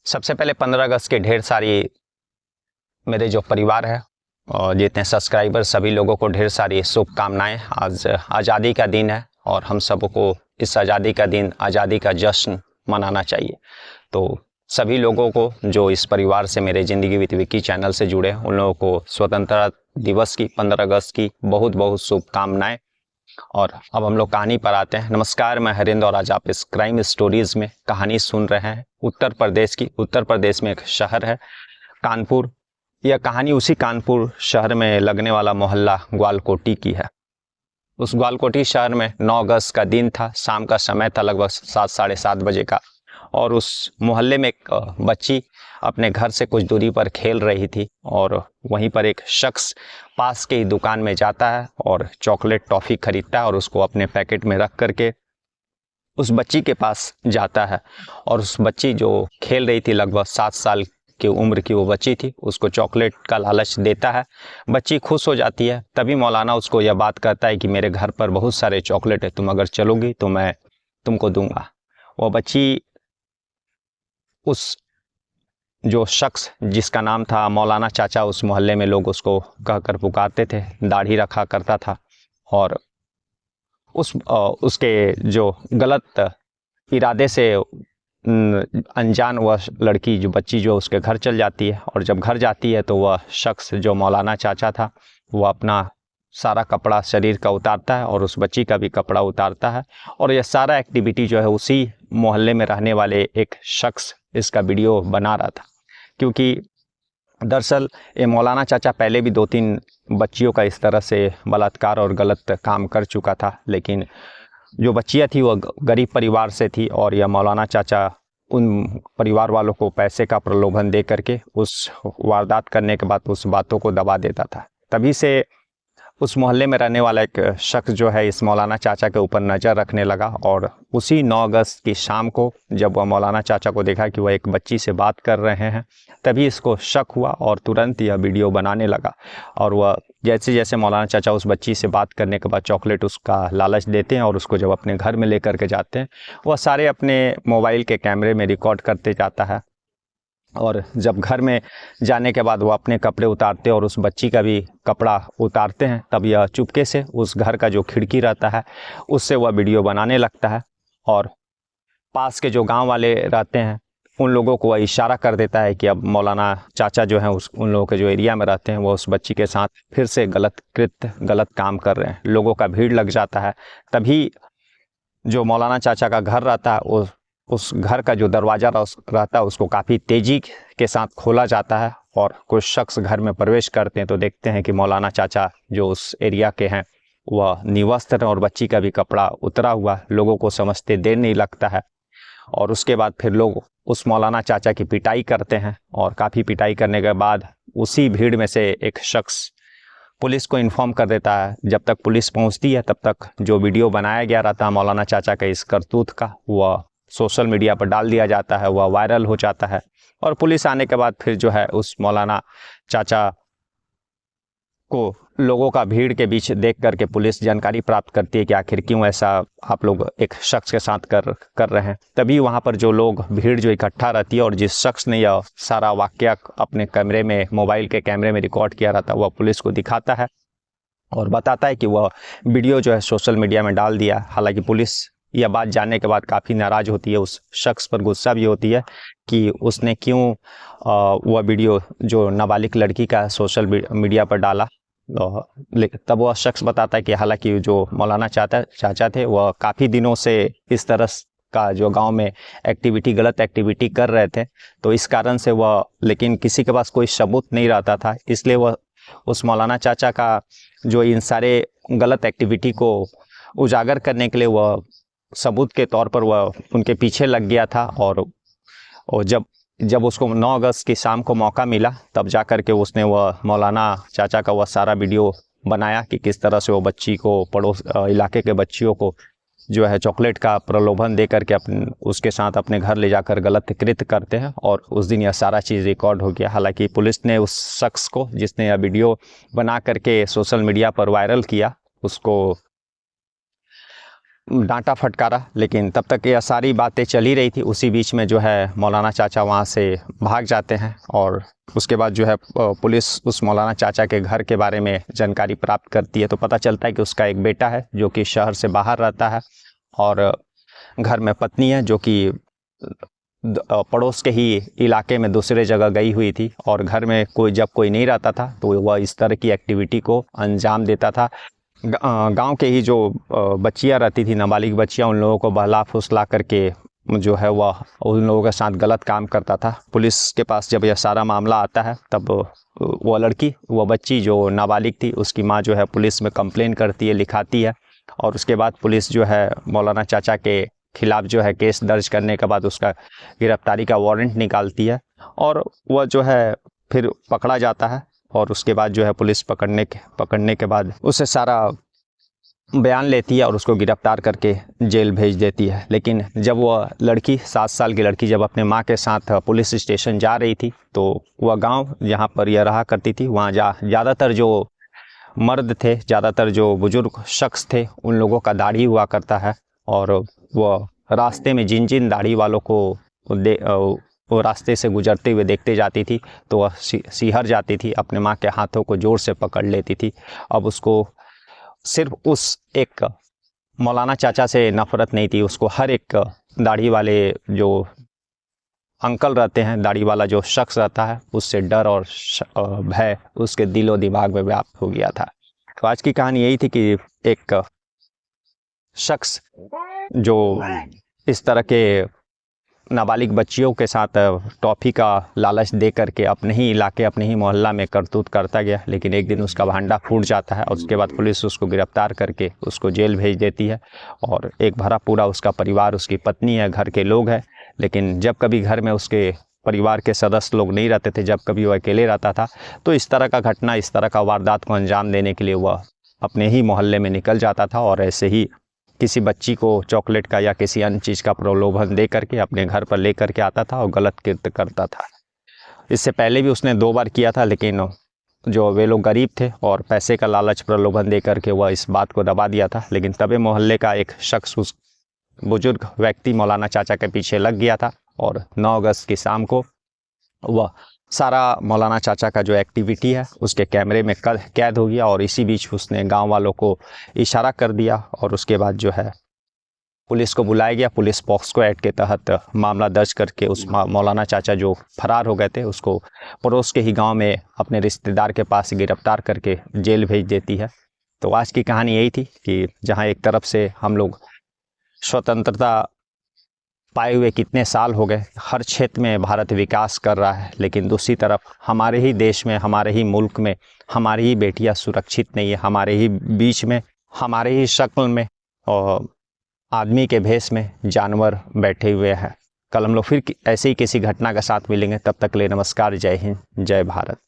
सबसे पहले 15 अगस्त के ढेर सारी मेरे जो परिवार है और जितने सब्सक्राइबर सभी लोगों को ढेर सारी शुभकामनाएं। आज आज़ादी का दिन है और हम सबको इस आज़ादी का दिन, आज़ादी का जश्न मनाना चाहिए। तो सभी लोगों को जो इस परिवार से मेरे ज़िंदगी विद विकी चैनल से जुड़े हैं उन लोगों को स्वतंत्रता दिवस की 15 अगस्त की बहुत बहुत शुभकामनाएं। और अब हम लोग कहानी पर आते हैं। नमस्कार, मैं हरिंद्र और आज आप इस क्राइम स्टोरीज में कहानी सुन रहे हैं उत्तर प्रदेश की। उत्तर प्रदेश में एक शहर है कानपुर। यह कहानी उसी कानपुर शहर में लगने वाला मोहल्ला ग्वालकोटी की है। उस ग्वालकोटी शहर में 9 अगस्त का दिन था। शाम का समय था, लगभग 7 साढ़े 7 बजे का। और उस मोहल्ले में एक बच्ची अपने घर से कुछ दूरी पर खेल रही थी और वहीं पर एक शख्स पास के ही दुकान में जाता है और चॉकलेट टॉफ़ी खरीदता है और उसको अपने पैकेट में रख करके उस बच्ची के पास जाता है। और उस बच्ची जो खेल रही थी, लगभग 7 साल की उम्र की वो बच्ची थी, उसको चॉकलेट का लालच देता है। बच्ची खुश हो जाती है। तभी मौलाना उसको यह बात कहता है कि मेरे घर पर बहुत सारे चॉकलेट है, तुम अगर चलोगी तो मैं तुमको दूंगा। वो बच्ची उस जो शख्स जिसका नाम था मौलाना चाचा, उस मोहल्ले में लोग उसको कहकर पुकारते थे, दाढ़ी रखा करता था और उसके जो गलत इरादे से अनजान वह लड़की जो बच्ची जो उसके घर चल जाती है। और जब घर जाती है तो वह शख्स जो मौलाना चाचा था वह अपना सारा कपड़ा शरीर का उतारता है और उस बच्ची का भी कपड़ा उतारता है। और यह सारा एक्टिविटी जो है उसी मोहल्ले में रहने वाले एक शख्स इसका वीडियो बना रहा था, क्योंकि दरअसल ये मौलाना चाचा पहले भी 2-3 बच्चियों का इस तरह से बलात्कार और गलत काम कर चुका था। लेकिन जो बच्चियां थी वह गरीब परिवार से थी और यह मौलाना चाचा उन परिवार वालों को पैसे का प्रलोभन दे करके उस वारदात करने के बाद उस बातों को दबा देता था। तभी से उस मोहल्ले में रहने वाला एक शख्स जो है इस मौलाना चाचा के ऊपर नज़र रखने लगा। और उसी 9 अगस्त की शाम को जब वह मौलाना चाचा को देखा कि वह एक बच्ची से बात कर रहे हैं, तभी इसको शक हुआ और तुरंत यह वीडियो बनाने लगा। और वह जैसे जैसे मौलाना चाचा उस बच्ची से बात करने के बाद चॉकलेट उसका लालच देते हैं और उसको जब अपने घर में लेकर के जाते हैं, वह सारे अपने मोबाइल के कैमरे में रिकॉर्ड करते जाता है। और जब घर में जाने के बाद वो अपने कपड़े उतारते और उस बच्ची का भी कपड़ा उतारते हैं, तब यह चुपके से उस घर का जो खिड़की रहता है उससे वह वीडियो बनाने लगता है। और पास के जो गांव वाले रहते हैं उन लोगों को वह इशारा कर देता है कि अब मौलाना चाचा जो हैं उन लोगों के जो एरिया में रहते हैं वो उस बच्ची के साथ फिर से गलत काम कर रहे हैं। लोगों का भीड़ लग जाता है। तभी जो मौलाना चाचा का घर रहता है उस घर का जो दरवाज़ा रहता है उसको काफ़ी तेज़ी के साथ खोला जाता है और कुछ शख्स घर में प्रवेश करते हैं तो देखते हैं कि मौलाना चाचा जो उस एरिया के हैं वह निवस्त्र और बच्ची का भी कपड़ा उतरा हुआ। लोगों को समझते देर नहीं लगता है और उसके बाद फिर लोग उस मौलाना चाचा की पिटाई करते हैं। और काफ़ी पिटाई करने के बाद उसी भीड़ में से एक शख्स पुलिस को इन्फॉर्म कर देता है। जब तक पुलिस पहुंचती है तब तक जो वीडियो बनाया गया रहता है मौलाना चाचा के इस करतूत का, वह सोशल मीडिया पर डाल दिया जाता है, वह वायरल हो जाता है। और पुलिस आने के बाद फिर जो है उस मौलाना चाचा को लोगों का भीड़ के बीच देख करके पुलिस जानकारी प्राप्त करती है कि आखिर क्यों ऐसा आप लोग एक शख्स के साथ कर रहे हैं। तभी वहाँ पर जो लोग भीड़ जो इकट्ठा रहती है और जिस शख्स ने यह सारा वाकया अपने कैमरे में, मोबाइल के कैमरे में रिकॉर्ड किया रहता है, वह पुलिस को दिखाता है और बताता है कि वह वीडियो जो है सोशल मीडिया में डाल दिया। हालांकि पुलिस यह बात जानने के बाद काफ़ी नाराज़ होती है, उस शख्स पर गुस्सा भी होती है कि उसने क्यों वह वीडियो जो नाबालिग लड़की का सोशल मीडिया पर डाला। तब वह शख्स बताता है कि हालांकि जो मौलाना चाचा थे वह काफ़ी दिनों से इस तरह का जो गांव में गलत एक्टिविटी कर रहे थे, तो इस कारण से वह, लेकिन किसी के पास कोई सबूत नहीं रहता था, इसलिए वह उस मौलाना चाचा का जो इन सारे गलत एक्टिविटी को उजागर करने के लिए वह सबूत के तौर पर वह उनके पीछे लग गया था। और जब उसको 9 अगस्त की शाम को मौका मिला तब जा कर के उसने वह मौलाना चाचा का वह सारा वीडियो बनाया कि किस तरह से वो बच्ची को, पड़ोस इलाके के बच्चियों को जो है चॉकलेट का प्रलोभन दे करके उसके साथ अपने घर ले जाकर गलत कृत्य करते हैं। और उस दिन यह सारा चीज़ रिकॉर्ड हो गया। हालांकि पुलिस ने उस शख्स को जिसने यह वीडियो बना करके सोशल मीडिया पर वायरल किया उसको डांटा फटकारा, लेकिन तब तक यह सारी बातें चल ही रही थी। उसी बीच में जो है मौलाना चाचा वहाँ से भाग जाते हैं और उसके बाद जो है पुलिस उस मौलाना चाचा के घर के बारे में जानकारी प्राप्त करती है। तो पता चलता है कि उसका एक बेटा है जो कि शहर से बाहर रहता है और घर में पत्नी है जो कि पड़ोस के ही इलाके में दूसरे जगह गई हुई थी और घर में जब कोई नहीं रहता था तो वह इस तरह की एक्टिविटी को अंजाम देता था। गांव के ही जो बच्चियां रहती थी, नाबालिग बच्चियां, उन लोगों को बहला फुसला करके जो है वह उन लोगों के साथ गलत काम करता था। पुलिस के पास जब यह सारा मामला आता है तब वह बच्ची जो नाबालिग थी, उसकी माँ जो है पुलिस में कंप्लेन करती है, लिखाती है और उसके बाद पुलिस जो है मौलाना चाचा के खिलाफ जो है केस दर्ज करने के बाद उसका गिरफ्तारी का वारंट निकालती है और वह जो है फिर पकड़ा जाता है और उसके बाद जो है पुलिस पकड़ने के बाद उसे सारा बयान लेती है और उसको गिरफ्तार करके जेल भेज देती है। लेकिन जब वह लड़की 7 साल की लड़की जब अपने माँ के साथ पुलिस स्टेशन जा रही थी तो वह गांव जहाँ पर यह रहा करती थी वहाँ ज़्यादातर जो मर्द थे, ज़्यादातर जो बुजुर्ग शख्स थे, उन लोगों का दाढ़ी हुआ करता है और वह रास्ते में जिन दाढ़ी वालों को वो रास्ते से गुजरते हुए देखते जाती थी तो वह सिहर जाती थी, अपने माँ के हाथों को जोर से पकड़ लेती थी। अब उसको सिर्फ उस एक मौलाना चाचा से नफ़रत नहीं थी, उसको हर एक दाढ़ी वाले जो अंकल रहते हैं, दाढ़ी वाला जो शख्स रहता है, उससे डर और भय उसके दिलो दिमाग में व्याप्त हो गया था। तो आज की कहानी यही थी कि एक शख्स जो इस तरह के नाबालिग बच्चियों के साथ टॉफ़ी का लालच दे करके अपने ही इलाके, अपने ही मोहल्ला में करतूत करता गया, लेकिन एक दिन उसका भांडा फूट जाता है और उसके बाद पुलिस उसको गिरफ्तार करके उसको जेल भेज देती है और एक भरा पूरा उसका परिवार, उसकी पत्नी है, घर के लोग हैं। लेकिन जब कभी घर में उसके परिवार के सदस्य लोग नहीं रहते थे, जब कभी वो अकेले रहता था, तो इस तरह का घटना, इस तरह का वारदात को अंजाम देने के लिए वह अपने ही मोहल्ले में निकल जाता था और ऐसे ही किसी बच्ची को चॉकलेट का या किसी अन्य चीज़ का प्रलोभन दे करके अपने घर पर ले करके आता था और गलत कृत्य करता था। इससे पहले भी उसने 2 बार किया था, लेकिन जो वे लोग गरीब थे और पैसे का लालच प्रलोभन दे करके वह इस बात को दबा दिया था। लेकिन तबे मोहल्ले का एक शख्स, उस बुजुर्ग व्यक्ति मौलाना चाचा के पीछे लग गया था और 9 अगस्त की शाम को वह सारा मौलाना चाचा का जो एक्टिविटी है उसके कैमरे में कैद हो गया और इसी बीच उसने गांव वालों को इशारा कर दिया और उसके बाद जो है पुलिस को बुलाया गया। पुलिस पॉक्सो एक्ट के तहत मामला दर्ज करके उस मौलाना चाचा जो फरार हो गए थे उसको पड़ोस के ही गांव में अपने रिश्तेदार के पास गिरफ्तार करके जेल भेज देती है। तो आज की कहानी यही थी कि जहाँ एक तरफ से हम लोग स्वतंत्रता पाए हुए कितने साल हो गए, हर क्षेत्र में भारत विकास कर रहा है, लेकिन दूसरी तरफ हमारे ही देश में, हमारे ही मुल्क में हमारी ही बेटियां सुरक्षित नहीं है। हमारे ही बीच में, हमारे ही शक्ल में और आदमी के भेष में जानवर बैठे हुए हैं। कल हम लोग फिर ऐसे ही किसी घटना के साथ मिलेंगे। तब तक ले नमस्कार, जय हिंद, जय भारत।